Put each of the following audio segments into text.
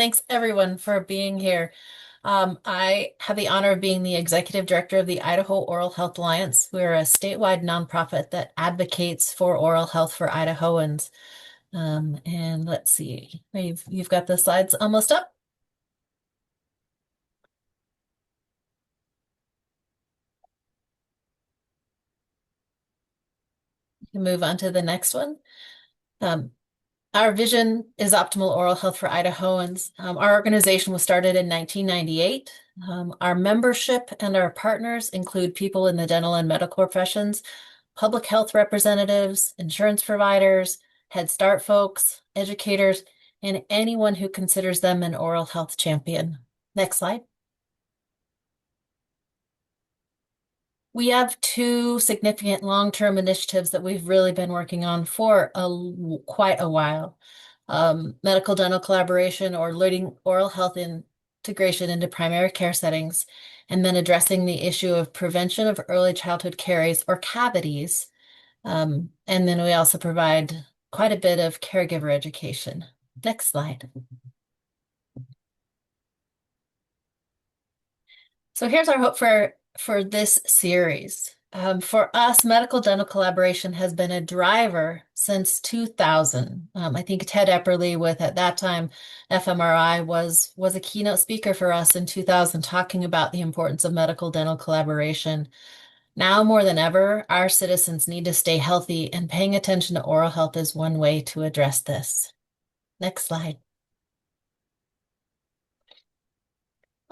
Thanks everyone for being here. I have the honor of being the executive director of the Idaho Oral Health Alliance. We're a statewide nonprofit that advocates for oral health for Idahoans. And let's see, you've got the slides almost up. You can move on to the next one. Um, Our vision is optimal oral health for Idahoans. Our organization was started in 1998. Our membership and our partners include people in the dental and medical professions, public health representatives, insurance providers, Head Start folks, educators, and anyone who considers them an oral health champion. Next slide. We have two significant long-term initiatives that we've really been working on for quite a while. Medical dental collaboration or leading oral health integration into primary care settings, and then addressing the issue of prevention of early childhood caries or cavities. And then we also provide quite a bit of caregiver education. Next slide. So here's our hope for this series. For us, medical dental collaboration has been a driver since 2000. I think Ted Epperly with, at that time, FMRI was a keynote speaker for us in 2000, talking about the importance of medical dental collaboration. Now more than ever, our citizens need to stay healthy, and paying attention to oral health is one way to address this. Next slide.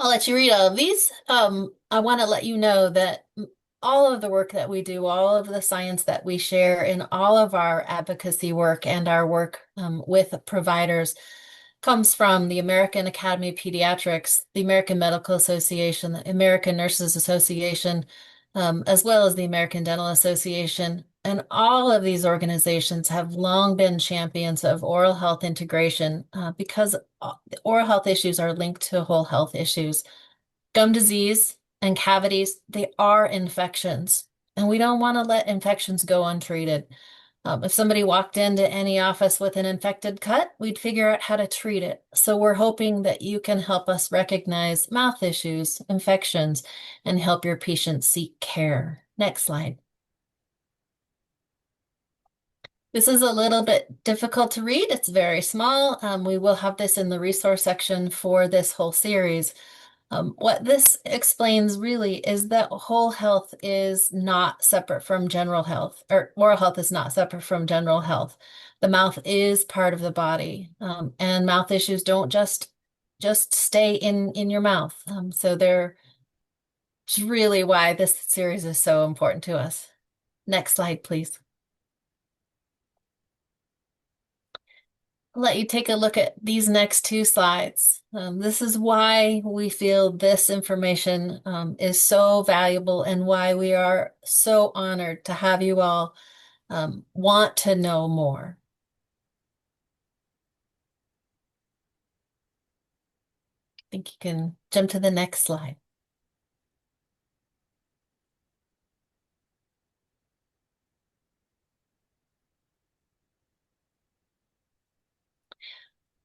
I'll let you read all of these. I want to let you know that all of the work that we do, all of the science that we share in all of our advocacy work and our work with providers comes from the American Academy of Pediatrics, the American Medical Association, the American Nurses Association, as well as the American Dental Association. And all of these organizations have long been champions of oral health integration because oral health issues are linked to whole health issues. Gum disease and cavities, they are infections, and we don't want to let infections go untreated. If somebody walked into any office with an infected cut, we'd figure out how to treat it. So we're hoping that you can help us recognize mouth issues, infections, and help your patients seek care. Next slide. This is a little bit difficult to read. It's very small. We will have this in the resource section for this whole series. What this explains really is that whole health is not separate from general health, or oral health is not separate from general health. The mouth is part of the body, and mouth issues don't just stay in your mouth. So they're it's really why this series is so important to us. Next slide, please. I'll let you take a look at these next two slides. This is why we feel this information is so valuable and why we are so honored to have you all want to know more. I think you can jump to the next slide.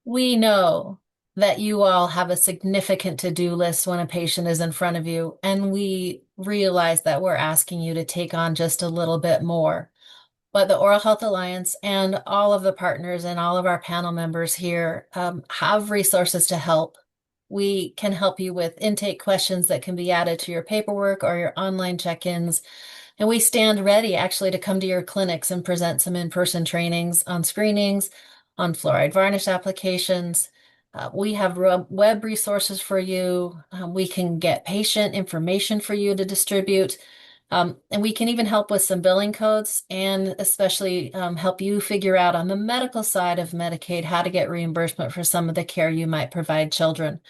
We know that you all have a significant to-do list when a patient is in front of you, and we realize that we're asking you to take on just a little bit more. But the Oral Health Alliance and all of the partners and all of our panel members here have resources to help. We can help you with intake questions that can be added to your paperwork or your online check-ins. And we stand ready actually to come to your clinics and present some in-person trainings on screenings, on fluoride varnish applications. We have web resources for you. We can get patient information for you to distribute. And we can even help with some billing codes and especially help you figure out on the medical side of Medicaid how to get reimbursement for some of the care you might provide children.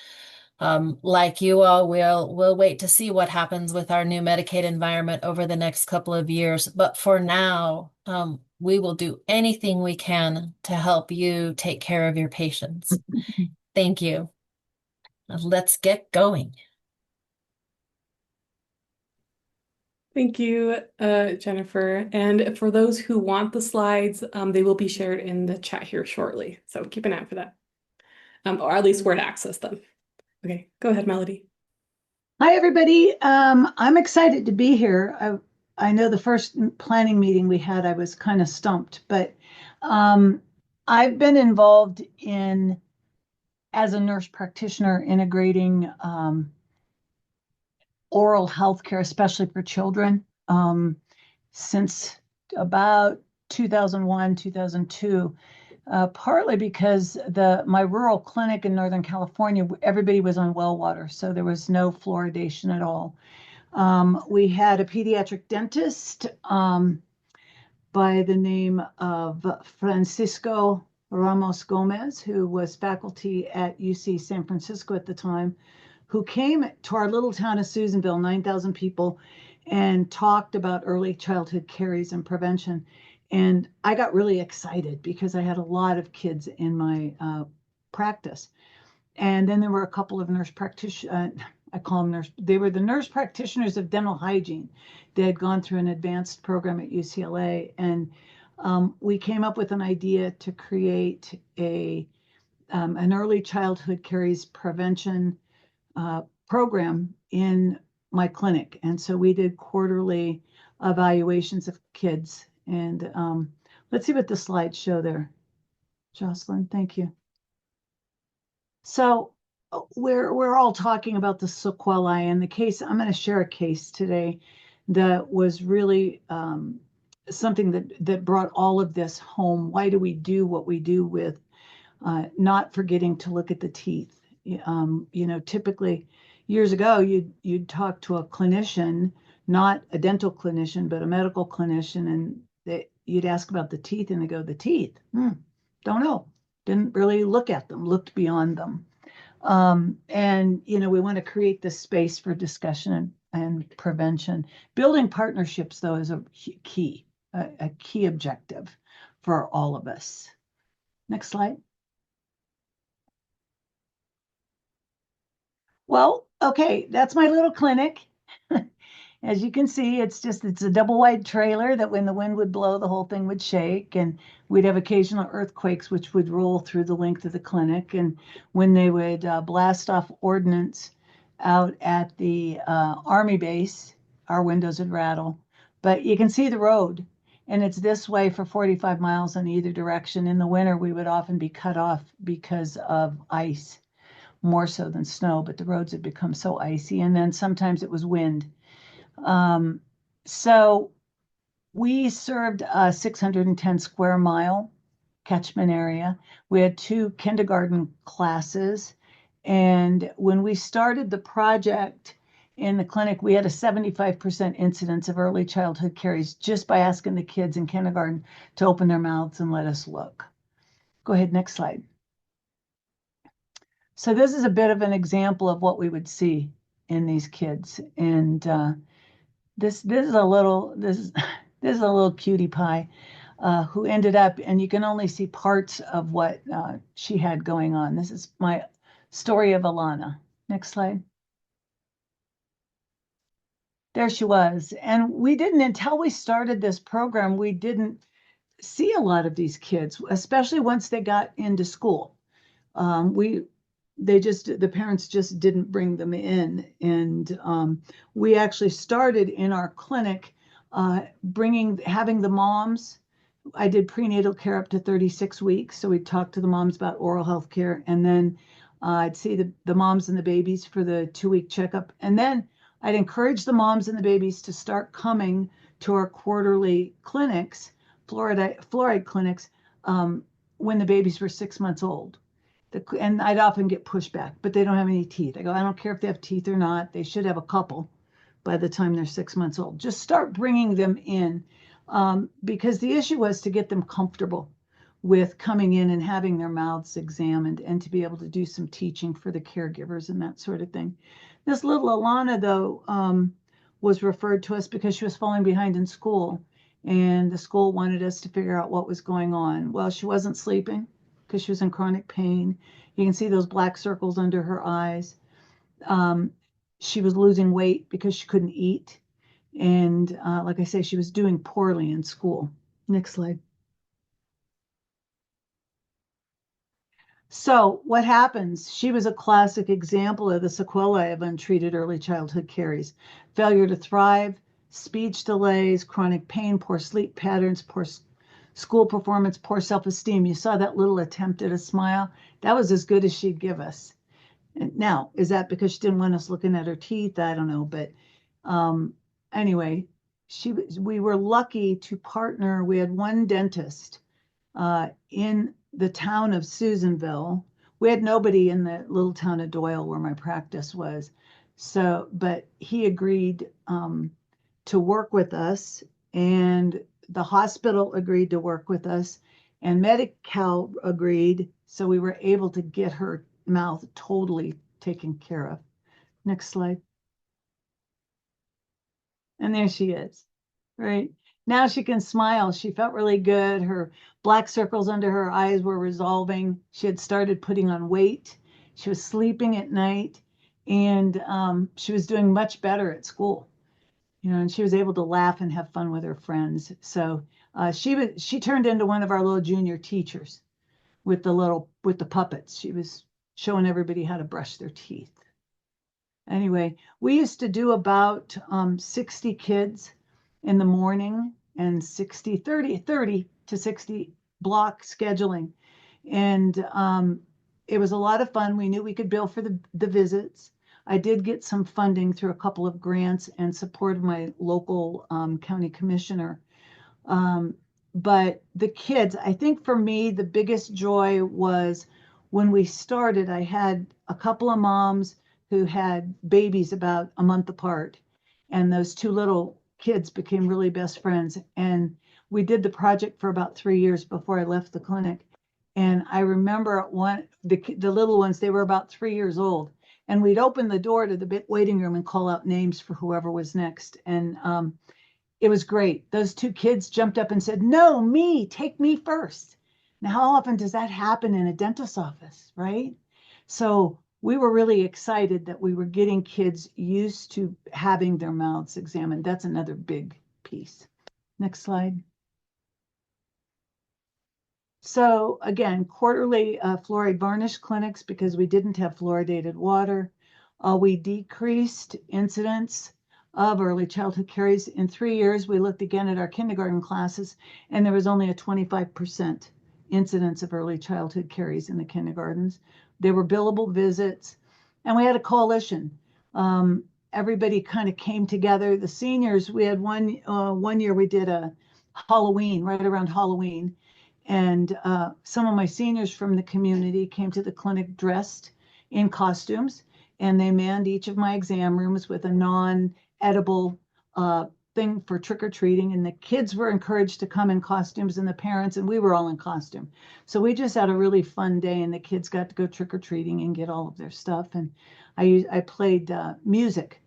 Like you all, we'll wait to see what happens with our new Medicaid environment over the next couple of years. But for now, we will do anything we can to help you take care of your patients. Thank you. Let's get going. Thank you, Jennifer. And for those who want the slides, they will be shared in the chat here shortly. So keep an eye out for that. or at least where to access them. Okay, go ahead, Melody. Hi, everybody. I'm excited to be here. I know the first planning meeting we had, I was kind of stumped, but um, I've been involved in, as a nurse practitioner, integrating oral health care, especially for children, since about 2001, 2002. Partly because my rural clinic in Northern California, everybody was on well water, so there was no fluoridation at all. We had a pediatric dentist by the name of Francisco Ramos Gomez, who was faculty at UC San Francisco at the time, who came to our little town of Susanville, 9,000 people, and talked about early childhood caries and prevention. And I got really excited because I had a lot of kids in my practice. And then there were a couple of nurse practitioners, I call them nurse, they were the nurse practitioners of dental hygiene. They had gone through an advanced program at UCLA. And we came up with an idea to create an early childhood caries prevention program in my clinic. And so we did quarterly evaluations of kids. And let's see what the slides show there. Jocelyn, thank you. So we're all talking about the sequelae, and the case. I'm going to share a case today that was really something that brought all of this home. Why do we do what we do with not forgetting to look at the teeth? Typically years ago, you'd talk to a clinician, not a dental clinician, but a medical clinician, and you'd ask about the teeth, and they go, "The teeth? Don't know. Didn't really look at them. Looked beyond them." And we want to create this space for discussion and prevention. Building partnerships, though, is a key objective for all of us. Next slide. Well, okay, that's my little clinic. As you can see, it's a double wide trailer that when the wind would blow, the whole thing would shake, and we'd have occasional earthquakes which would roll through the length of the clinic. And when they would blast off ordnance out at the Army base, our windows would rattle. But you can see the road, and it's this way for 45 miles in either direction. In the winter, we would often be cut off because of ice, more so than snow, but the roads had become so icy. And then sometimes it was wind. So we served a 610 square mile catchment area. We had two kindergarten classes. And when we started the project in the clinic, we had a 75% incidence of early childhood caries just by asking the kids in kindergarten to open their mouths and let us look. Go ahead, next slide. So this is a bit of an example of what we would see in these kids. And this is a little this is this is a little cutie pie who ended up, and you can only see parts of what she had going on. This is my story of Alana. Next slide. There she was. And we didn't, until we started this program, we didn't see a lot of these kids, especially once they got into school. The parents just didn't bring them in. And we actually started in our clinic having the moms. I did prenatal care up to 36 weeks. So we'd talk to the moms about oral health care. And then I'd see the moms and the babies for the 2-week checkup. And then I'd encourage the moms and the babies to start coming to our quarterly clinics, fluoride clinics, when the babies were 6 months old. And I'd often get pushback, but they don't have any teeth. I go, I don't care if they have teeth or not. They should have a couple by the time they're 6 months old. Just start bringing them in, because the issue was to get them comfortable with coming in and having their mouths examined and to be able to do some teaching for the caregivers and that sort of thing. This little Alana, though, was referred to us because she was falling behind in school, and the school wanted us to figure out what was going on. Well, she wasn't sleeping because she was in chronic pain. You can see those black circles under her eyes. She was losing weight because she couldn't eat. And like I say, she was doing poorly in school. Next slide. So what happens? She was a classic example of the sequelae of untreated early childhood caries. Failure to thrive, speech delays, chronic pain, poor sleep patterns, poor school performance, poor self-esteem. You saw that little attempt at a smile? That was as good as she'd give us. And now, is that because she didn't want us looking at her teeth? I don't know. But um, anyway, we were lucky to partner. We had one dentist in the town of Susanville. We had nobody in the little town of Doyle where my practice was. So, but he agreed to work with us, and the hospital agreed to work with us, and Medi-Cal agreed. So we were able to get her mouth totally taken care of. Next slide. And there she is, right? Now she can smile. She felt really good. Her black circles under her eyes were resolving. She had started putting on weight. She was sleeping at night, and she was doing much better at school. And she was able to laugh and have fun with her friends. So she turned into one of our little junior teachers with the puppets. She was showing everybody how to brush their teeth. Anyway, we used to do about 60 kids in the morning and 30 to 60 block scheduling. And it was a lot of fun. We knew we could bill for the visits. I did get some funding through a couple of grants and support of my local county commissioner. Um, but the kids, I think for me, the biggest joy was when we started, I had a couple of moms who had babies about a month apart. And those two little kids became really best friends. And we did the project for about 3 years before I left the clinic. And I remember the little ones, they were about 3 years old. And we'd open the door to the waiting room and call out names for whoever was next. And it was great. Those two kids jumped up and said, "No, me, take me first." Now, how often does that happen in a dentist's office, right? So we were really excited that we were getting kids used to having their mouths examined. That's another big piece. Next slide. So again, quarterly fluoride varnish clinics because we didn't have fluoridated water. We decreased incidence of early childhood caries. In 3 years, we looked again at our kindergarten classes, and there was only a 25% incidence of early childhood caries in the kindergartens. There were billable visits, and we had a coalition. Everybody kind of came together. The seniors, we had one year we did a Halloween, right around Halloween, and some of my seniors from the community came to the clinic dressed in costumes, and they manned each of my exam rooms with a non-edible thing for trick-or-treating. And the kids were encouraged to come in costumes, and the parents, and we were all in costume. So we just had a really fun day, and the kids got to go trick-or-treating and get all of their stuff. And I played music,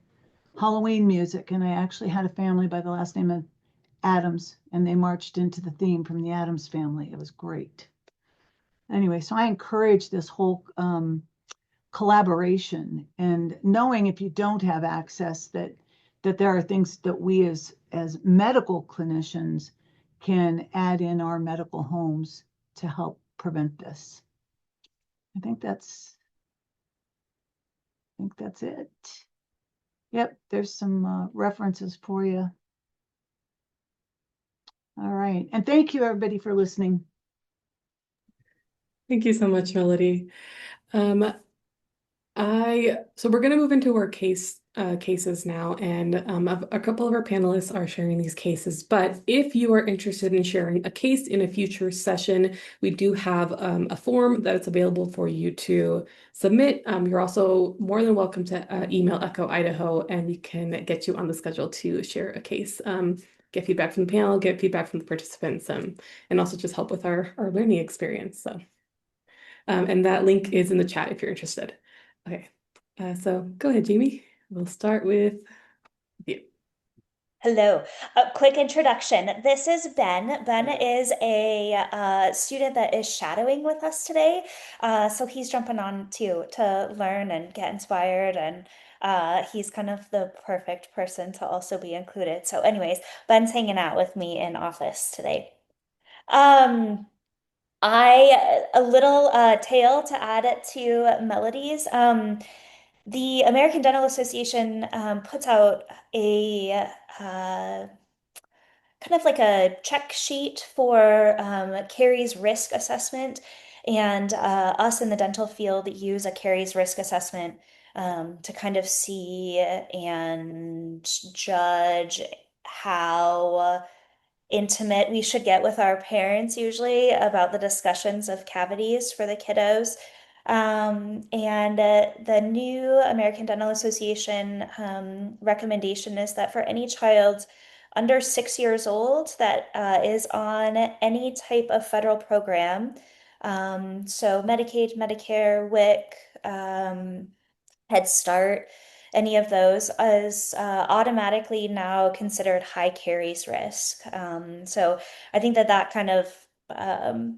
Halloween music, and I actually had a family by the last name of Adams, and they marched into the theme from the Adams Family. It was great. Anyway, so I encourage this whole collaboration, and knowing if you don't have access that there are things that we as medical clinicians can add in our medical homes to help prevent this. I think that's it. Yep, there's some references for you. All right. And thank you, everybody, for listening. Thank you so much, Melody. Um, so we're going to move into our cases now, and a couple of our panelists are sharing these cases. But if you are interested in sharing a case in a future session, we do have a form that is available for you to submit. You're also more than welcome to email Echo Idaho, and we can get you on the schedule to share a case. Get feedback from the panel, get feedback from the participants, and also just help with our learning experience. So, and that link is in the chat if you're interested. Okay, so go ahead, Jamie. We'll start with you. Hello. A quick introduction. This is Ben. Ben is a student that is shadowing with us today. So he's jumping on to learn and get inspired, and he's kind of the perfect person to also be included. So anyways, Ben's hanging out with me in office today. Um, A little tale to add to Melody's. The American Dental Association puts out a kind of like a check sheet for caries risk assessment. And us in the dental field use a caries risk assessment to kind of see and judge how intimate we should get with our parents usually about the discussions of cavities for the kiddos. And the new American Dental Association recommendation is that for any child under 6 years old that is on any type of federal program, so Medicaid, Medicare, WIC, Head Start, any of those is automatically now considered high caries risk. So I think that that kind of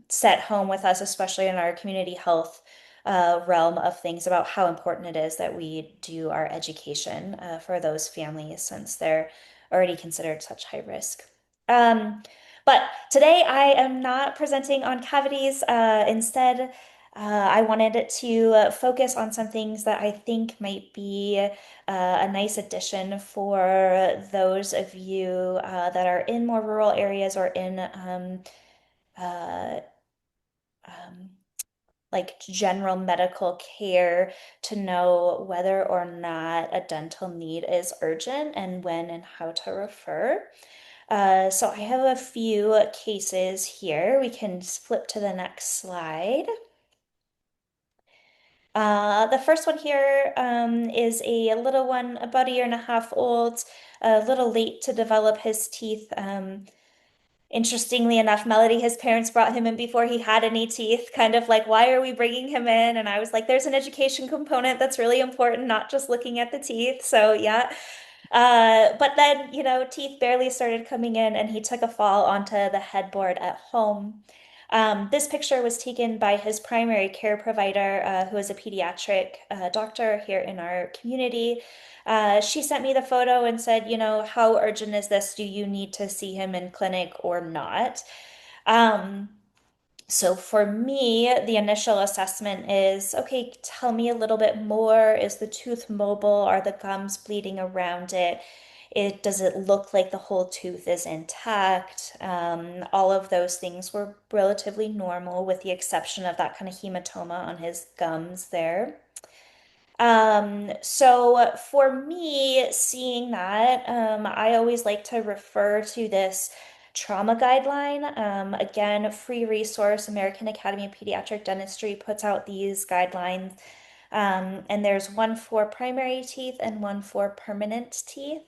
set home with us, especially in our community health realm of things, about how important it is that we do our education for those families since they're already considered such high risk. Um, but today I am not presenting on cavities. Instead, I wanted to focus on some things that I think might be a nice addition for those of you that are in more rural areas or in uh, um, like general medical care to know whether or not a dental need is urgent and when and how to refer. So I have a few cases here. We can flip to the next slide. The first one here is a little one, about a year and a half old, a little late to develop his teeth. Interestingly enough, Melody, his parents brought him in before he had any teeth, kind of like, why are we bringing him in? And I was like, there's an education component that's really important, not just looking at the teeth. So, yeah. But then, teeth barely started coming in, and he took a fall onto the headboard at home. This picture was taken by his primary care provider, who is a pediatric doctor here in our community. She sent me the photo and said, how urgent is this? Do you need to see him in clinic or not? Um, so for me, the initial assessment is, okay, tell me a little bit more. Is the tooth mobile? Are the gums bleeding around it? Does it look like the whole tooth is intact? All of those things were relatively normal, with the exception of that kind of hematoma on his gums there. So for me, seeing that, I always like to refer to this trauma guideline. Again, free resource, American Academy of Pediatric Dentistry puts out these guidelines. And there's one for primary teeth and one for permanent teeth.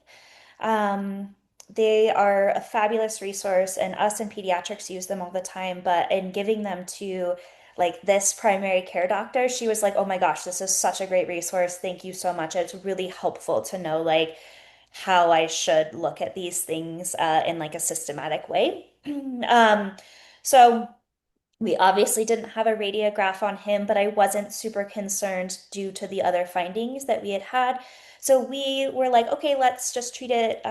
Um, they are a fabulous resource, and us in pediatrics use them all the time. But in giving them to like this primary care doctor, she was like, "Oh my gosh, this is such a great resource. Thank you so much. It's really helpful to know like how I should look at these things in like a systematic way." Um, so we obviously didn't have a radiograph on him, but I wasn't super concerned due to the other findings that we had had. So we were like, okay, let's just treat it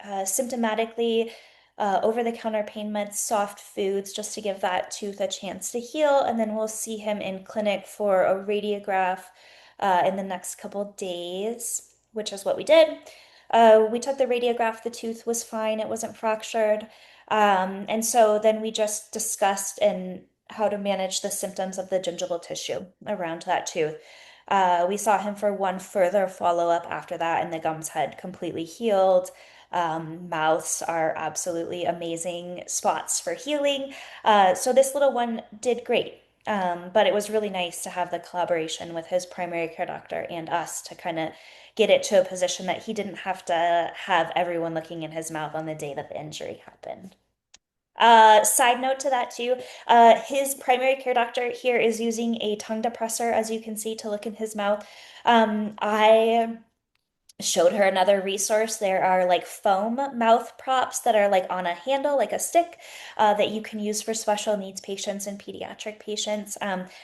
symptomatically, over-the-counter pain meds, soft foods, just to give that tooth a chance to heal. And then we'll see him in clinic for a radiograph in the next couple days, which is what we did. We took the radiograph, the tooth was fine, it wasn't fractured. And so then we just discussed and how to manage the symptoms of the gingival tissue around that tooth. We saw him for one further follow-up after that, and the gums had completely healed. Mouths are absolutely amazing spots for healing. So this little one did great. But it was really nice to have the collaboration with his primary care doctor and us to kind of get it to a position that he didn't have to have everyone looking in his mouth on the day that the injury happened. Side note to that too, his primary care doctor here is using a tongue depressor, as you can see, to look in his mouth. I showed her another resource. There are like foam mouth props that are like on a handle, like a stick, that you can use for special needs patients and pediatric patients.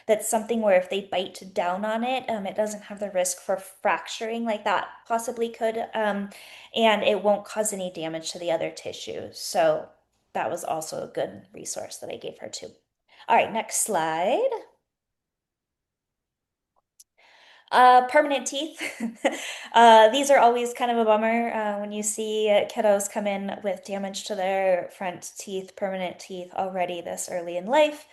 That's something where if they bite down on it, it doesn't have the risk for fracturing like that possibly could, and it won't cause any damage to the other tissues. So that was also a good resource that I gave her too. All right, next slide. Permanent teeth. These are always kind of a bummer when you see kiddos come in with damage to their front teeth, permanent teeth already this early in life.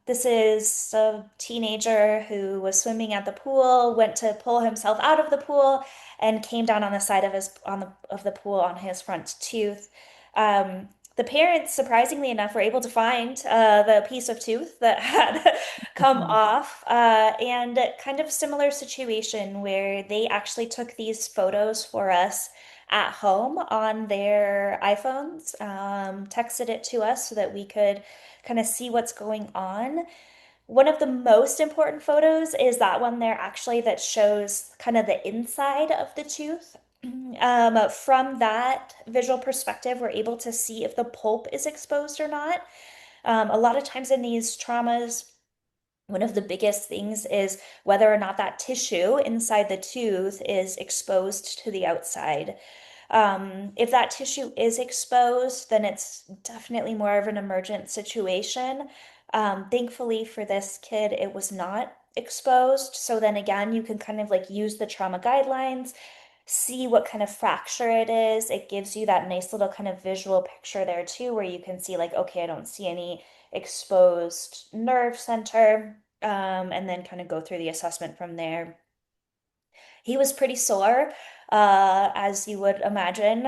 This is a teenager who was swimming at the pool, went to pull himself out of the pool, and came down on the side of the pool on his front tooth. The parents, surprisingly enough, were able to find the piece of tooth that had come Mhm. off, and kind of similar situation where they actually took these photos for us at home on their iPhones, texted it to us so that we could kind of see what's going on. One of the most important photos is that one there actually that shows kind of the inside of the tooth. From that visual perspective, we're able to see if the pulp is exposed or not. A lot of times in these traumas, one of the biggest things is whether or not that tissue inside the tooth is exposed to the outside. If that tissue is exposed, then it's definitely more of an emergent situation. Thankfully for this kid, it was not exposed. So then again, you can kind of like use the trauma guidelines, see what kind of fracture it is. It gives you that nice little kind of visual picture there too, where you can see like, okay, I don't see any exposed nerve center, and then kind of go through the assessment from there. He was pretty sore, as you would imagine,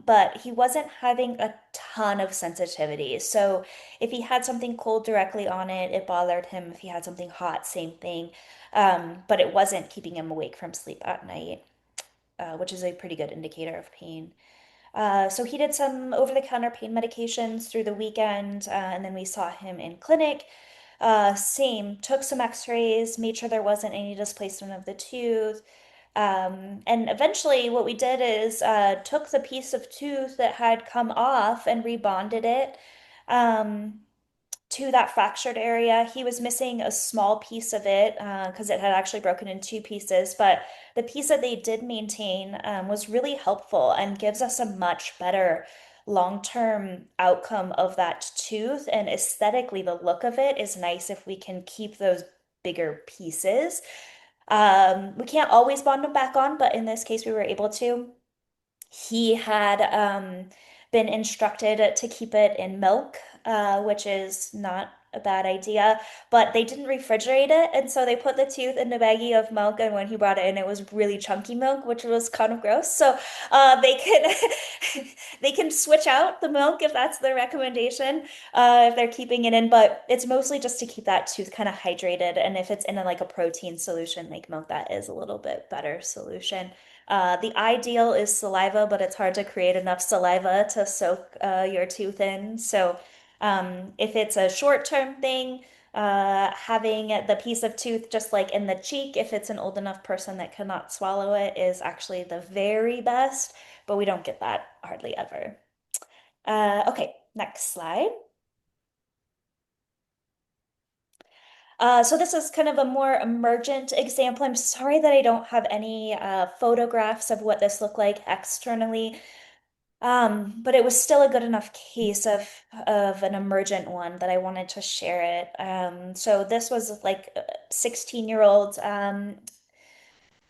but he wasn't having a ton of sensitivity. So if he had something cold directly on it, it bothered him. If he had something hot, same thing. But it wasn't keeping him awake from sleep at night, which is a pretty good indicator of pain. So he did some over-the-counter pain medications through the weekend, and then we saw him in clinic. Same, took some x-rays, made sure there wasn't any displacement of the tooth. And eventually what we did is took the piece of tooth that had come off and rebonded it. Um, to that fractured area. He was missing a small piece of it because it had actually broken in two pieces, but the piece that they did maintain was really helpful and gives us a much better long-term outcome of that tooth. And aesthetically, the look of it is nice if we can keep those bigger pieces. We can't always bond them back on, but in this case, we were able to. He had been instructed to keep it in milk, which is not a bad idea, but they didn't refrigerate it, and so they put the tooth in a baggie of milk, and when he brought it in, it was really chunky milk, which was kind of gross. So they can they can switch out the milk if that's their recommendation, if they're keeping it in, but it's mostly just to keep that tooth kind of hydrated, and if it's in a, like a protein solution like milk, that is a little bit better solution. The ideal is saliva, but it's hard to create enough saliva to soak your tooth in. So, if it's a short-term thing, having the piece of tooth just like in the cheek, if it's an old enough person that cannot swallow it, is actually the very best, but we don't get that hardly ever. Okay, next slide. So this is kind of a more emergent example. I'm sorry that I don't have any photographs of what this looked like externally. But it was still a good enough case of an emergent one that I wanted to share it. So this was like a 16-year-old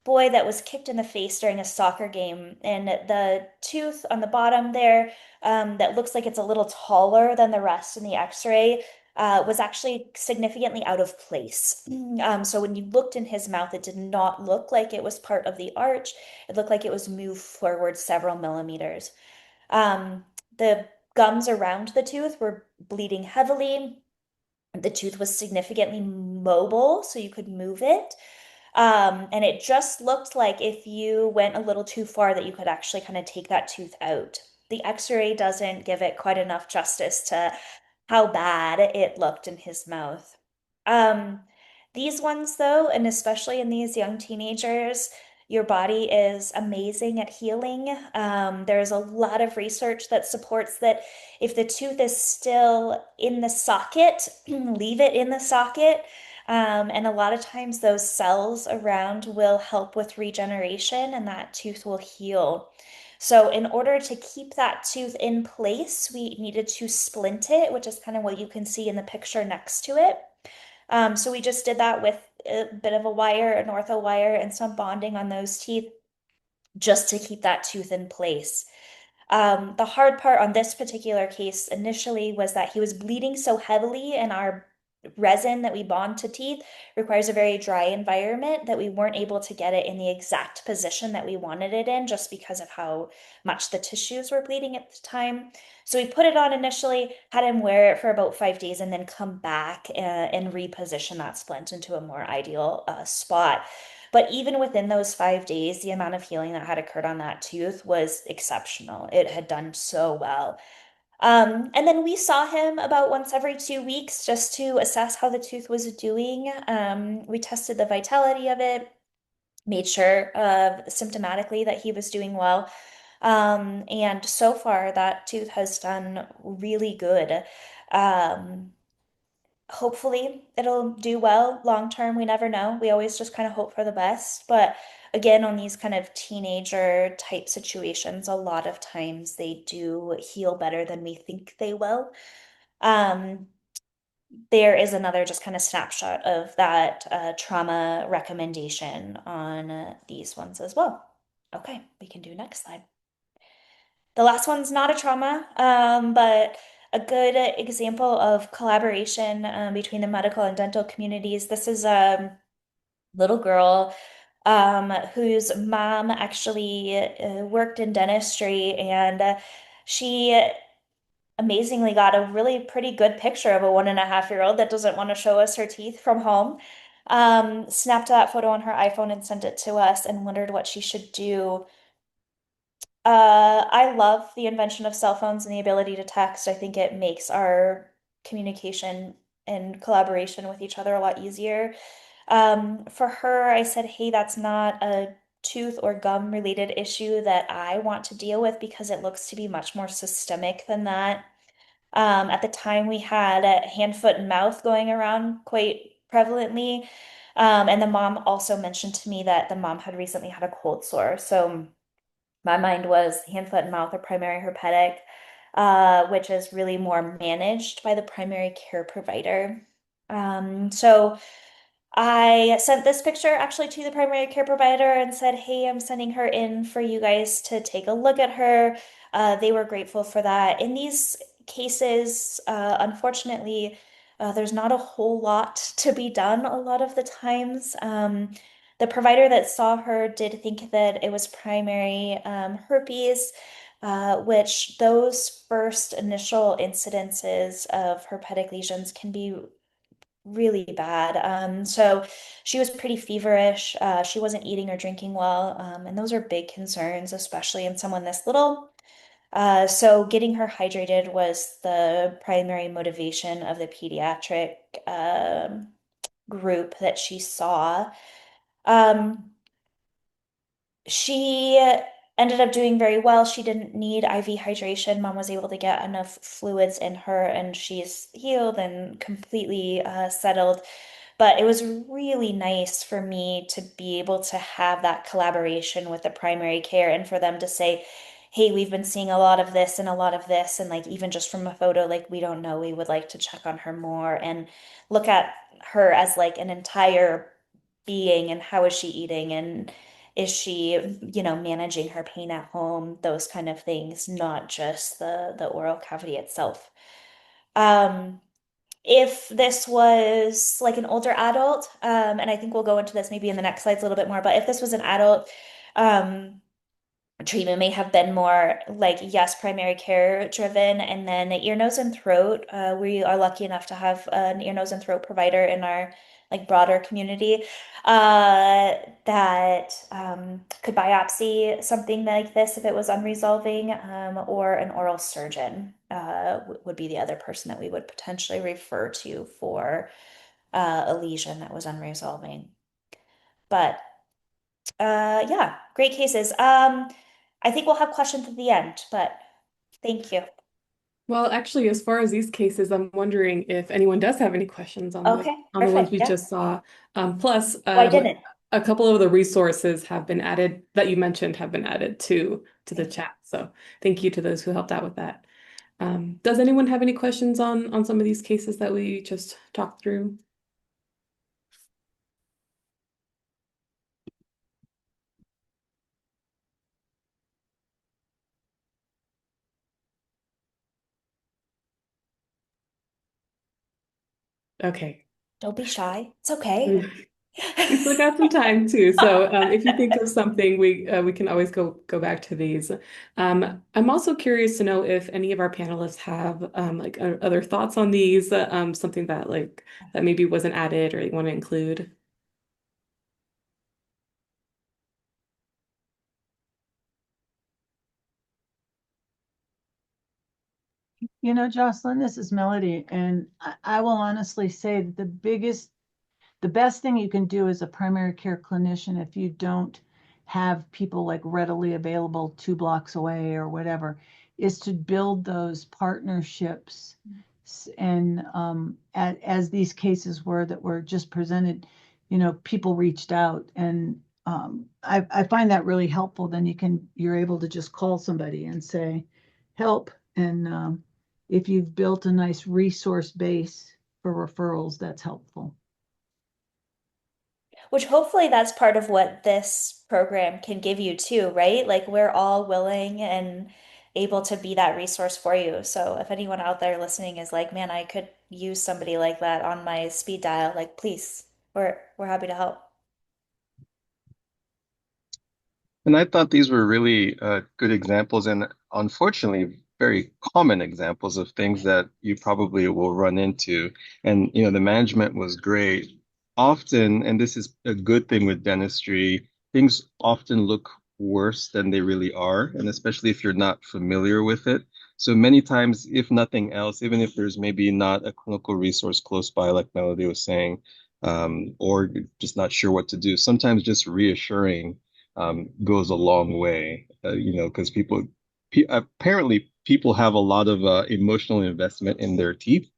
boy that was kicked in the face during a soccer game, and the tooth on the bottom there, that looks like it's a little taller than the rest in the X-ray, was actually significantly out of place. So when you looked in his mouth, it did not look like it was part of the arch. It looked like it was moved forward several millimeters. The gums around the tooth were bleeding heavily. The tooth was significantly mobile, so you could move it. And it just looked like if you went a little too far that you could actually kind of take that tooth out. The x-ray doesn't give it quite enough justice to how bad it looked in his mouth. Um, these ones, though, and especially in these young teenagers, your body is amazing at healing. There's a lot of research that supports that if the tooth is still in the socket, leave it in the socket. And a lot of times those cells around will help with regeneration and that tooth will heal. So in order to keep that tooth in place, we needed to splint it, which is kind of what you can see in the picture next to it. So we just did that with a bit of a wire, an ortho wire, and some bonding on those teeth just to keep that tooth in place. The hard part on this particular case initially was that he was bleeding so heavily, and our resin that we bond to teeth requires a very dry environment that we weren't able to get it in the exact position that we wanted it in just because of how much the tissues were bleeding at the time. So we put it on initially, had him wear it for about 5 days, and then come back and reposition that splint into a more ideal spot. But even within those 5 days, the amount of healing that had occurred on that tooth was exceptional. It had done so well. And then we saw him about once every 2 weeks just to assess how the tooth was doing. We tested the vitality of it, made sure symptomatically that he was doing well. And so far, that tooth has done really good. Um, Hopefully it'll do well long term. We never know. We always just kind of hope for the best. But again, on these kind of teenager type situations, a lot of times they do heal better than we think they will. Um, there is another just kind of snapshot of that trauma recommendation on these ones as well. Okay, we can do next slide. The last one's not a trauma, but a good example of collaboration between the medical and dental communities. This is a little girl whose mom actually worked in dentistry, and she amazingly got a really pretty good picture of a 1.5-year-old that doesn't want to show us her teeth from home. Snapped that photo on her iPhone and sent it to us and wondered what she should do. I love the invention of cell phones and the ability to text. I think it makes our communication and collaboration with each other a lot easier. For her, I said, hey, that's not a tooth or gum related issue that I want to deal with because it looks to be much more systemic than that. At the time, we had a hand, foot, and mouth going around quite prevalently. And the mom also mentioned to me that the mom had recently had a cold sore. So my mind was hand, foot, and mouth or primary herpetic, which is really more managed by the primary care provider. So I sent this picture actually to the primary care provider and said, hey, I'm sending her in for you guys to take a look at her. They were grateful for that. In these cases, unfortunately, there's not a whole lot to be done a lot of the times. The provider that saw her did think that it was primary herpes, which those first initial incidences of herpetic lesions can be really bad. So she was pretty feverish. She wasn't eating or drinking well, and those are big concerns, especially in someone this little. So getting her hydrated was the primary motivation of the pediatric group that she saw. Um, she ended up doing very well. She didn't need IV hydration. Mom was able to get enough fluids in her, and she's healed and completely settled. But it was really nice for me to be able to have that collaboration with the primary care and for them to say, hey, we've been seeing a lot of this and a lot of this. And like, even just from a photo, like, we don't know, we would like to check on her more and look at her as like an entire being and how is she eating and is she, managing her pain at home, those kind of things, not just the oral cavity itself. Um, if this was like an older adult, and I think we'll go into this maybe in the next slides a little bit more, but if this was an adult, um, treatment may have been more like, yes, primary care driven, and then ear, nose, and throat. We are lucky enough to have an ear, nose, and throat provider in our like broader community that could biopsy something like this if it was unresolving, or an oral surgeon would be the other person that we would potentially refer to for a lesion that was unresolving. But yeah, great cases. I think we'll have questions at the end, but thank you. Well, actually, as far as these cases, I'm wondering if anyone does have any questions on the Okay, on the ones perfect. we Yeah. just saw. Plus, Oh, I didn't. a couple of the resources have been added that you mentioned have been added to the chat. So thank you to those who helped out with that. Does anyone have any questions on some of these cases that we just talked through? Okay. Don't be shy. It's okay. We still got some time too, so if you think of something, we can always go back to these. I'm also curious to know if any of our panelists have like other thoughts on these, something that like that maybe wasn't added or you want to include. You know, Jocelyn, this is Melody, and I will honestly say that the best thing you can do as a primary care clinician, if you don't have people like readily available 2 blocks away or whatever, is to build those partnerships. And as these cases were that were just presented, you know, people reached out, and I find that really helpful. Then you're able to just call somebody and say, help. And if you've built a nice resource base for referrals, that's helpful. Which hopefully that's part of what this program can give you too, right? Like we're all willing and able to be that resource for you. So if anyone out there listening is like, man, I could use somebody like that on my speed dial, like please, we're happy to help. And I thought these were really good examples and unfortunately very common examples of things that you probably will run into. And, you know, the management was great. Often, and this is a good thing with dentistry, things often look worse than they really are, and especially if you're not familiar with it. So many times, if nothing else, even if there's maybe not a clinical resource close by, like Melody was saying, or you're just not sure what to do, sometimes just reassuring goes a long way, you know, because apparently people have a lot of emotional investment in their teeth.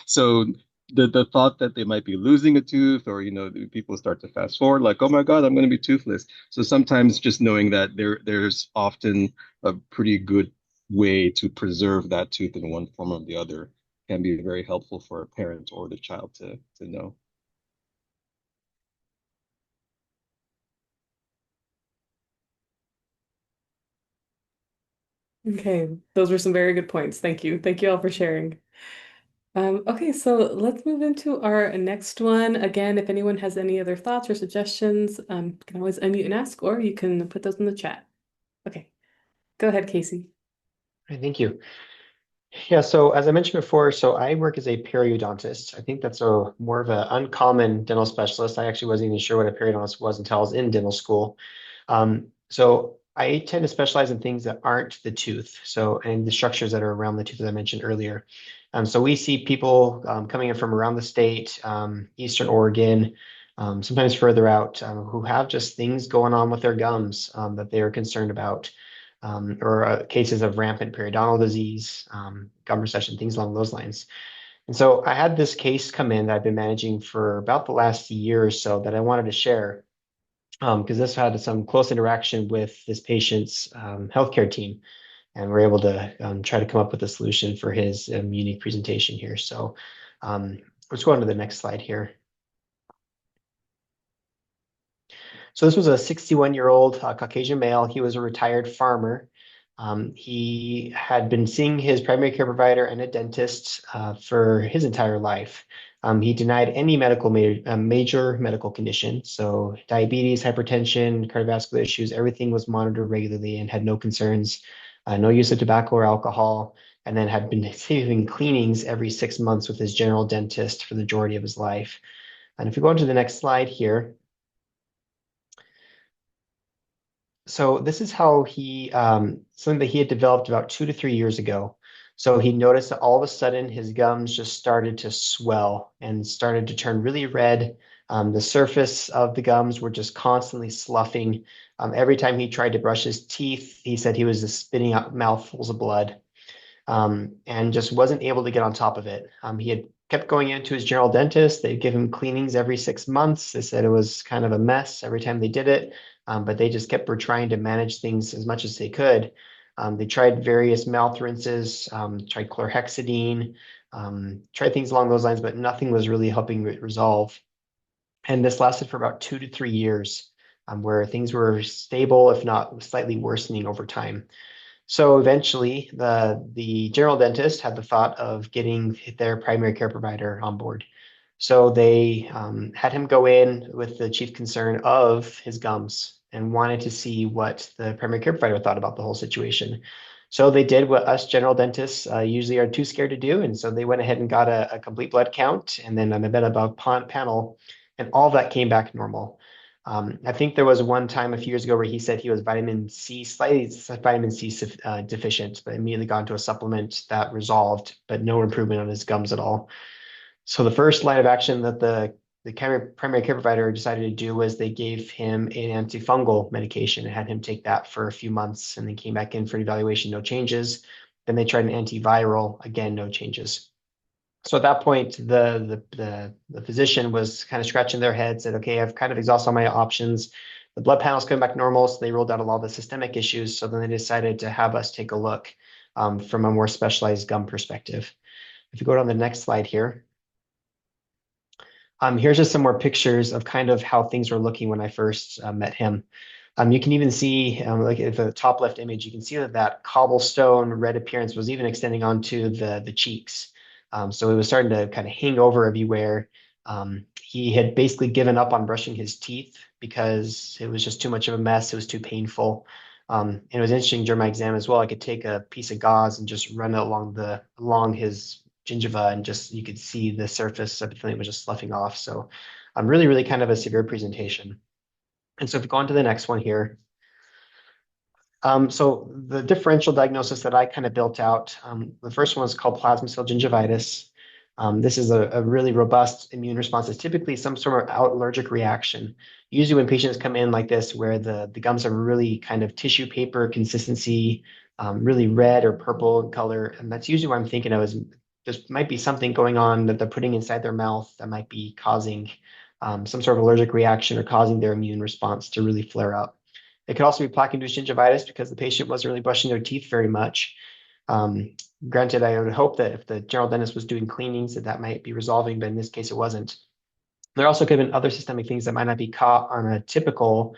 So the thought that they might be losing a tooth, or you know, people start to fast forward, like, oh my God, I'm going to be toothless. So sometimes just knowing that there's often a pretty good way to preserve that tooth in one form or the other can be very helpful for a parent or the child to know. Okay, those were some very good points. Thank you. Thank you all for sharing. Okay, so let's move into our next one. Again, if anyone has any other thoughts or suggestions, you can always unmute and ask, or you can put those in the chat. Okay, go ahead, Casey. Right, thank you. Yeah, so as I mentioned before, so I work as a periodontist. I think that's a more of an uncommon dental specialist. I actually wasn't even sure what a periodontist was until I was in dental school. So I tend to specialize in things that aren't the tooth, so and the structures that are around the tooth that I mentioned earlier. So we see people coming in from around the state, Eastern Oregon, sometimes further out, who have just things going on with their gums that they are concerned about, or cases of rampant periodontal disease, gum recession, things along those lines. And so I had this case come in that I've been managing for about the last year or so that I wanted to share, because this had some close interaction with this patient's healthcare team. And we're able to try to come up with a solution for his unique presentation here. So let's go on to the next slide here. So this was a 61-year-old Caucasian male. He was a retired farmer. He had been seeing his primary care provider and a dentist for his entire life. He denied any major medical condition. So diabetes, hypertension, cardiovascular issues, everything was monitored regularly and had no concerns, no use of tobacco or alcohol, and then had been receiving cleanings every 6 months with his general dentist for the majority of his life. And if we go on to the next slide here, so this is how something that he had developed about 2 to 3 years ago. So he noticed that all of a sudden his gums just started to swell and started to turn really red. The surface of the gums were just constantly sloughing. Every time he tried to brush his teeth, he said he was just spitting out mouthfuls of blood, and just wasn't able to get on top of it. He had kept going into his general dentist. They'd give him cleanings every 6 months. They said it was kind of a mess every time they did it, but they just kept trying to manage things as much as they could. They tried various mouth rinses, tried chlorhexidine, tried things along those lines, but nothing was really helping resolve. And this lasted for about 2 to 3 years, where things were stable, if not slightly worsening over time. So eventually, the general dentist had the thought of getting their primary care provider on board. So they had him go in with the chief concern of his gums and wanted to see what the primary care provider thought about the whole situation. So they did what us general dentists usually are too scared to do. And so they went ahead and got a complete blood count and then a metabolic panel, and all that came back normal. I think there was one time a few years ago where he said he was slightly vitamin C deficient, but immediately got into a supplement that resolved, but no improvement on his gums at all. So the first line of action that the primary care provider decided to do was they gave him an antifungal medication and had him take that for a few months and then came back in for an evaluation, no changes. Then they tried an antiviral, again, no changes. So at that point, the physician was kind of scratching their head, said, okay, I've kind of exhausted all my options. The blood panel's coming back normal, so they ruled out a lot of the systemic issues. So then they decided to have us take a look from a more specialized gum perspective. If you go down the next slide here. Here's just some more pictures of kind of how things were looking when I first met him. You can even see, like at the top left image, you can see that cobblestone red appearance was even extending onto the cheeks. So it was starting to kind of hang over everywhere. He had basically given up on brushing his teeth because it was just too much of a mess. It was too painful. And it was interesting during my exam as well. I could take a piece of gauze and just run it along his gingiva, and just you could see the surface of everything was just sloughing off. So really, really kind of a severe presentation. And so if we go on to the next one here. So the differential diagnosis that I kind of built out, the first one is called plasma cell gingivitis. This is a really robust immune response. It's typically some sort of allergic reaction. Usually when patients come in like this, where the gums are really kind of tissue paper consistency, really red or purple in color, and that's usually what I'm thinking of is there might be something going on that they're putting inside their mouth that might be causing some sort of allergic reaction or causing their immune response to really flare up. It could also be plaque-induced gingivitis because the patient wasn't really brushing their teeth very much. Granted, I would hope that if the general dentist was doing cleanings, that might be resolving, but in this case, it wasn't. There also could have been other systemic things that might not be caught on a typical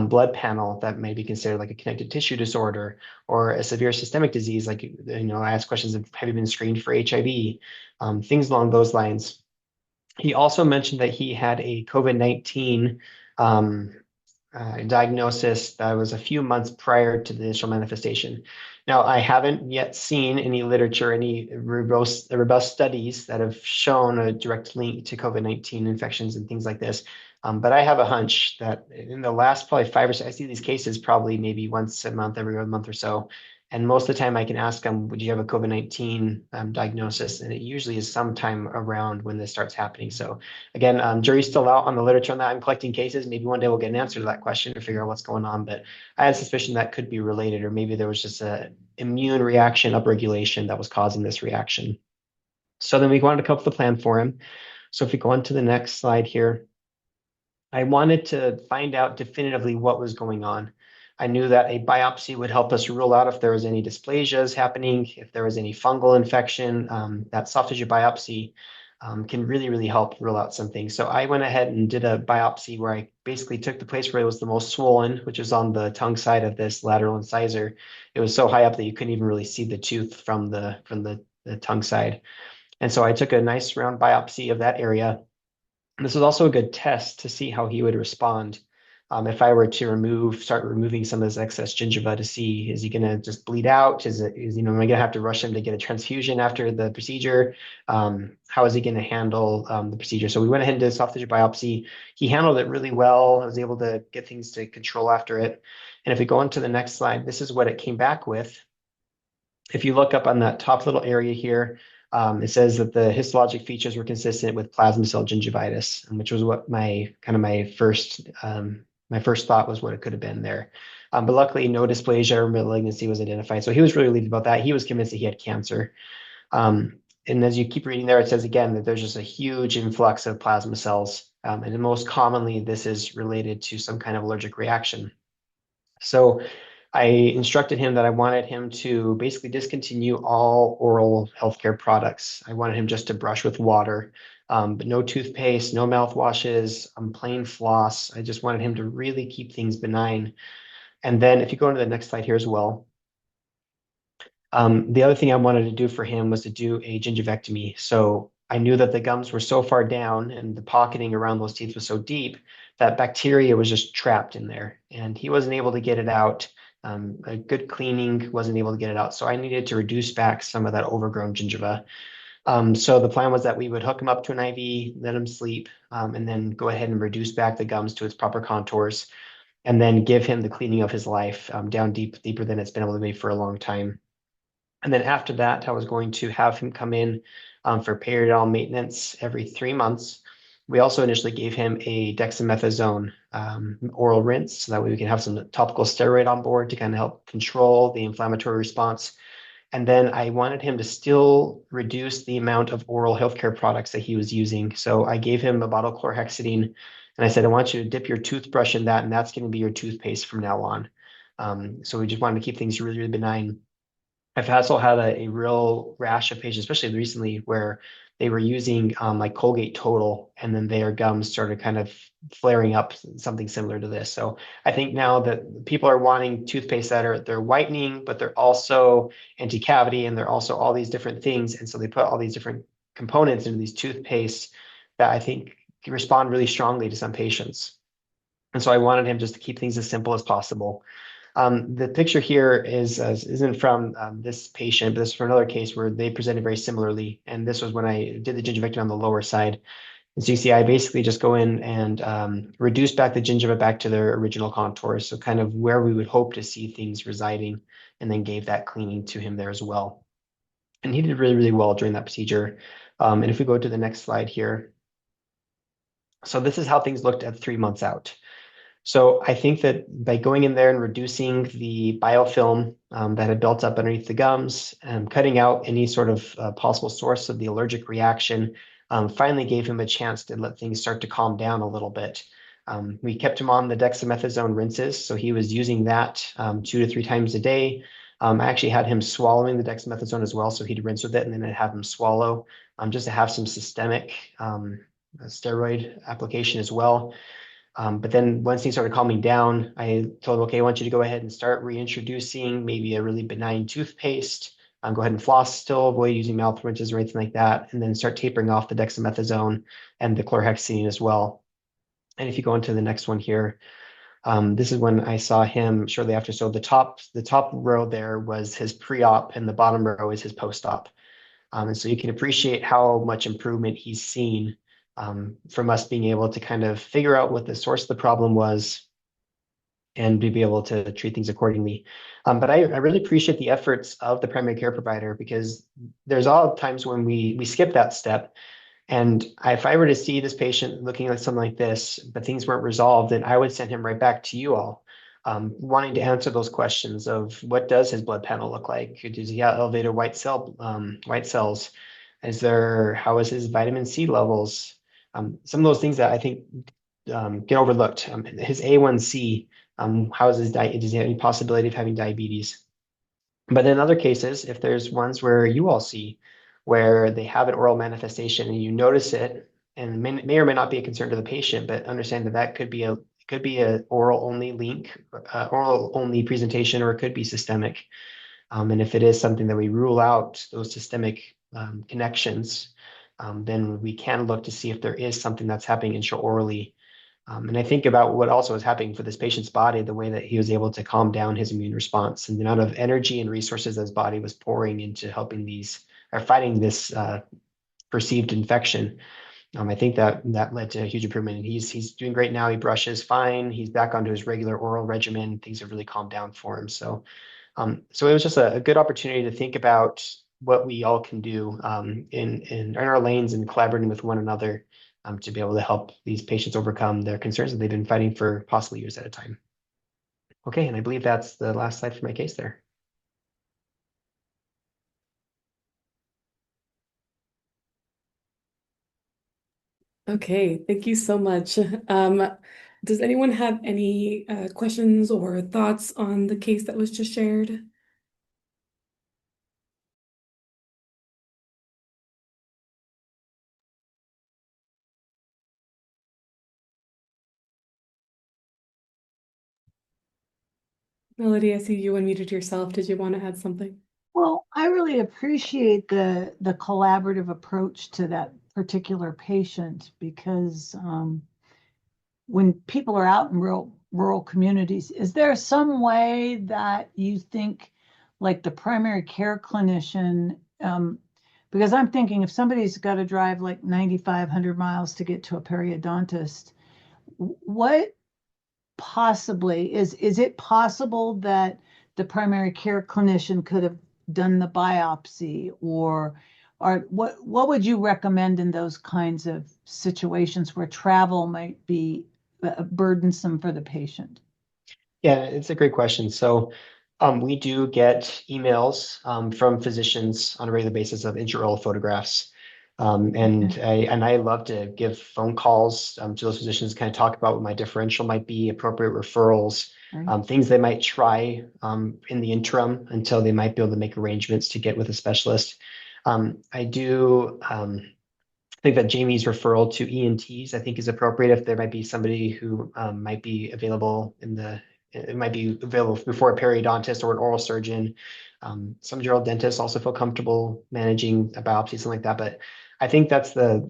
blood panel that may be considered like a connective tissue disorder or a severe systemic disease. Like, I asked questions of, have you been screened for HIV? Things along those lines. He also mentioned that he had a COVID-19 diagnosis that was a few months prior to the initial manifestation. Now, I haven't yet seen any literature, any robust studies that have shown a direct link to COVID-19 infections and things like this. But I have a hunch that in the last probably 5 or 6, I see these cases probably maybe once a month, every other month or so. And most of the time I can ask them, would you have a COVID-19 diagnosis? And it usually is sometime around when this starts happening. So again, jury's still out on the literature on that. I'm collecting cases. Maybe one day we'll get an answer to that question to figure out what's going on. But I had a suspicion that could be related, or maybe there was just a immune reaction, upregulation that was causing this reaction. So then we wanted to come up with a plan for him. So if we go on to the next slide here, I wanted to find out definitively what was going on. I knew that a biopsy would help us rule out if there was any dysplasias happening, if there was any fungal infection. That soft tissue biopsy can really, really help rule out some things. So I went ahead and did a biopsy where I basically took the place where it was the most swollen, which is on the tongue side of this lateral incisor. It was so high up that you couldn't even really see the tooth from the tongue side. And so I took a nice round biopsy of that area. This was also a good test to see how he would respond if I were to start removing some of this excess gingiva to see, is he going to just bleed out? Am I going to have to rush him to get a transfusion after the procedure? How is he going to handle the procedure? So we went ahead and did a soft tissue biopsy. He handled it really well. I was able to get things to control after it. And if we go on to the next slide, this is what it came back with. If you look up on that top little area here, it says that the histologic features were consistent with plasma cell gingivitis, which was what my first thought was what it could have been there. But luckily, no dysplasia or malignancy was identified. So he was really relieved about that. He was convinced that he had cancer. And as you keep reading there, it says again that there's just a huge influx of plasma cells. And most commonly, this is related to some kind of allergic reaction. So I instructed him that I wanted him to basically discontinue all oral healthcare products. I wanted him just to brush with water, but no toothpaste, no mouthwashes, plain floss. I just wanted him to really keep things benign. And then if you go into the next slide here as well, the other thing I wanted to do for him was to do a gingivectomy. So I knew that the gums were so far down and the pocketing around those teeth was so deep that bacteria was just trapped in there, and he wasn't able to get it out. A good cleaning wasn't able to get it out. So I needed to reduce back some of that overgrown gingiva. So the plan was that we would hook him up to an IV, let him sleep, and then go ahead and reduce back the gums to its proper contours, and then give him the cleaning of his life down deeper than it's been able to be for a long time. And then after that, I was going to have him come in for periodontal maintenance every 3 months. We also initially gave him a dexamethasone oral rinse so that way we can have some topical steroid on board to kind of help control the inflammatory response. And then I wanted him to still reduce the amount of oral healthcare products that he was using. So I gave him a bottle of chlorhexidine, and I said, I want you to dip your toothbrush in that, and that's going to be your toothpaste from now on. So we just wanted to keep things really, really benign. I've also had a real rash of patients, especially recently, where they were using like Colgate Total, and then their gums started kind of flaring up, something similar to this. So I think now that people are wanting toothpaste that they're whitening, but they're also anti-cavity, and they're also all these different things. And so they put all these different components into these toothpastes that I think can respond really strongly to some patients. And so I wanted him just to keep things as simple as possible. The picture here isn't from this patient, but this is from another case where they presented very similarly. And this was when I did the gingivectomy on the lower side. And so you see, I basically just go in and reduce back the gingiva back to their original contours. So kind of where we would hope to see things residing, and then gave that cleaning to him there as well. And he did really, really well during that procedure. And if we go to the next slide here. So this is how things looked at 3 months out. So I think that by going in there and reducing the biofilm that had built up underneath the gums, cutting out any sort of possible source of the allergic reaction, finally gave him a chance to let things start to calm down a little bit. We kept him on the dexamethasone rinses, so he was using that 2 to 3 times a day. I actually had him swallowing the dexamethasone as well, so he'd rinse with it, and then I'd have him swallow just to have some systemic steroid application as well. But then once things started calming down, I told him, okay, I want you to go ahead and start reintroducing maybe a really benign toothpaste. Go ahead and floss still, avoid using mouth rinses or anything like that, and then start tapering off the dexamethasone and the chlorhexidine as well. And if you go into the next one here, this is when I saw him shortly after. So the top row there was his pre-op, and the bottom row is his post-op. And so you can appreciate how much improvement he's seen from us being able to kind of figure out what the source of the problem was and to be able to treat things accordingly. But I really appreciate the efforts of the primary care provider, because there's all times when we skip that step. And if I were to see this patient looking like something like this, but things weren't resolved, then I would send him right back to you all, wanting to answer those questions of what does his blood panel look like? Does he have elevated white cells? How is his vitamin C levels? Some of those things that I think get overlooked. His A1C, how is his diet? Does he have any possibility of having diabetes? But in other cases, if there's ones where you all see where they have an oral manifestation and you notice it, and may or may not be a concern to the patient, but understand that that could be a oral only link, oral only presentation, or it could be systemic. And if it is something that we rule out those systemic connections, then we can look to see if there is something that's happening intraorally. And I think about what also was happening for this patient's body, the way that he was able to calm down his immune response, and the amount of energy and resources his body was pouring into helping or fighting this perceived infection. I think that led to a huge improvement. And he's doing great now. He brushes fine. He's back onto his regular oral regimen. Things have really calmed down for him. So it was just a good opportunity to think about what we all can do in our lanes and collaborating with one another to be able to help these patients overcome their concerns that they've been fighting for possibly years at a time. Okay, and I believe that's the last slide for my case there. Okay, thank you so much. Does anyone have any questions or thoughts on the case that was just shared? Melody, I see you unmuted yourself. Did you want to add something? Well, I really appreciate the collaborative approach to that particular patient because when people are out in rural communities, is there some way that you think, like the primary care clinician, because I'm thinking if somebody's got to drive like 9,500 miles to get to a periodontist, what possibly is it possible that the primary care clinician could have done the biopsy or what would you recommend in those kinds of situations where travel might be burdensome for the patient? Yeah, it's a great question. So, we do get emails from physicians on a regular basis of intraoral photographs. Okay. And I love to give phone calls to those physicians, kind of talk about what my differential might be, appropriate referrals, Right. things they might try in the interim until they might be able to make arrangements to get with a specialist. I do. Think that Jamie's referral to ENTs, I think, is appropriate if there might be somebody who might be available it might be available before a periodontist or an oral surgeon. Some general dentists also feel comfortable managing a biopsy, something like that. But I think that's the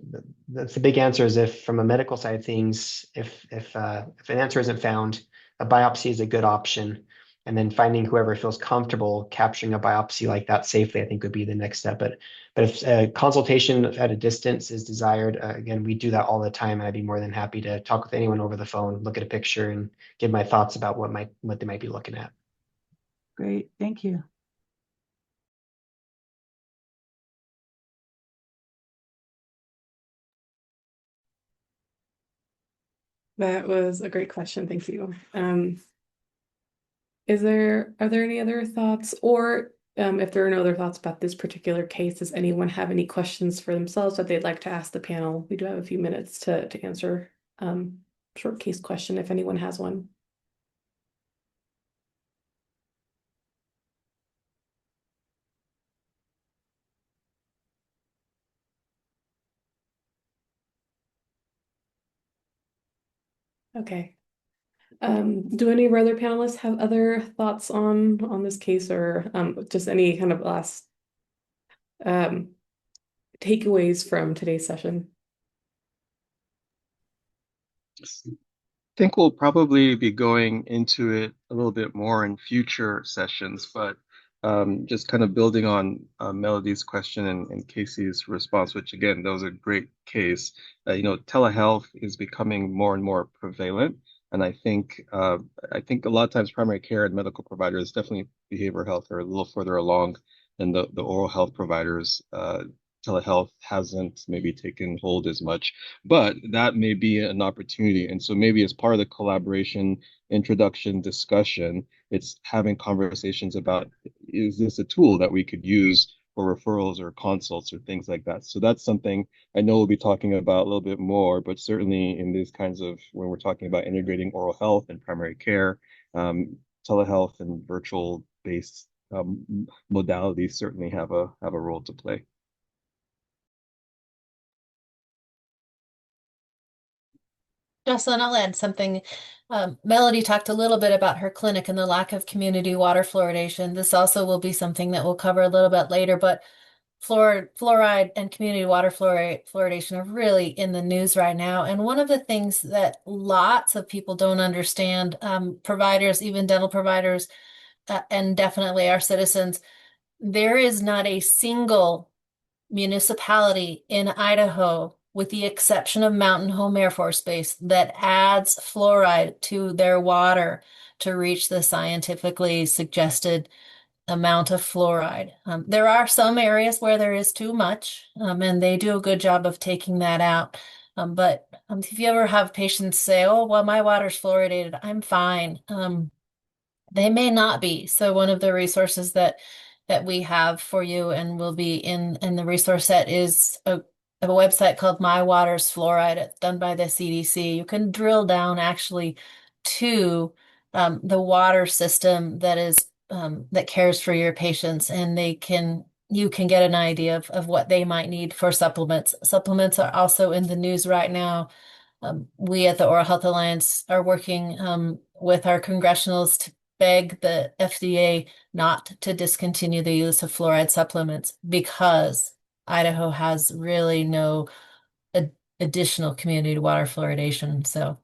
big answer is if from a medical side of things, if an answer isn't found, a biopsy is a good option. And then finding whoever feels comfortable capturing a biopsy like that safely, I think would be the next step. But if a consultation at a distance is desired, again, we do that all the time. And I'd be more than happy to talk with anyone over the phone, look at a picture, and give my thoughts about what they might be looking at. Great, thank you. That was a great question. Thank you. Are there any other thoughts or if there are no other thoughts about this particular case, does anyone have any questions for themselves that they'd like to ask the panel? We do have a few minutes to answer short case question if anyone has one. Okay. Do any of our other panelists have other thoughts on this case or just any kind of last um, takeaways from today's session? Think we'll probably be going into it a little bit more in future sessions, but just kind of building on Melody's question and Casey's response, which again, that was a great case. Telehealth is becoming more and more prevalent, and I think a lot of times primary care and medical providers, definitely behavioral health, are a little further along than the oral health providers. Telehealth hasn't maybe taken hold as much, but that may be an opportunity. And so maybe as part of the collaboration introduction discussion, it's having conversations about, is this a tool that we could use for referrals or consults or things like that? So that's something I know we'll be talking about a little bit more, but certainly in these kinds of, when we're talking about integrating oral health and primary care, telehealth and virtual based modalities certainly have a role to play. Jocelyn, I'll add something. Melody talked a little bit about her clinic and the lack of community water fluoridation. This also will be something that we'll cover a little bit later, but fluoride and community water fluoridation are really in the news right now. And one of the things that lots of people don't understand, providers, even dental providers, and definitely our citizens, there is not a single municipality in Idaho, with the exception of Mountain Home Air Force Base, that adds fluoride to their water to reach the scientifically suggested amount of fluoride. There are some areas where there is too much, and they do a good job of taking that out. But if you ever have patients say, "Oh, well, my water's fluoridated, I'm fine," they may not be. So one of the resources that we have for you and will be in the resource set is a have a website called My Water's Fluoride. It's done by the CDC. You can drill down actually to the water system that is that cares for your patients, and you can get an idea of what they might need for supplements. Supplements are also in the news right now. We at the Oral Health Alliance are working with our congressionals to beg the FDA not to discontinue the use of fluoride supplements because Idaho has really no ad additional community water fluoridation. So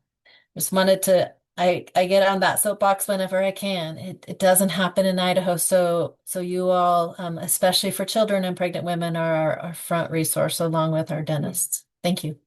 just wanted to I get on that soapbox whenever I can. It doesn't happen in Idaho, so you all, especially for children and pregnant women, are our front resource along with our dentists. Thank you.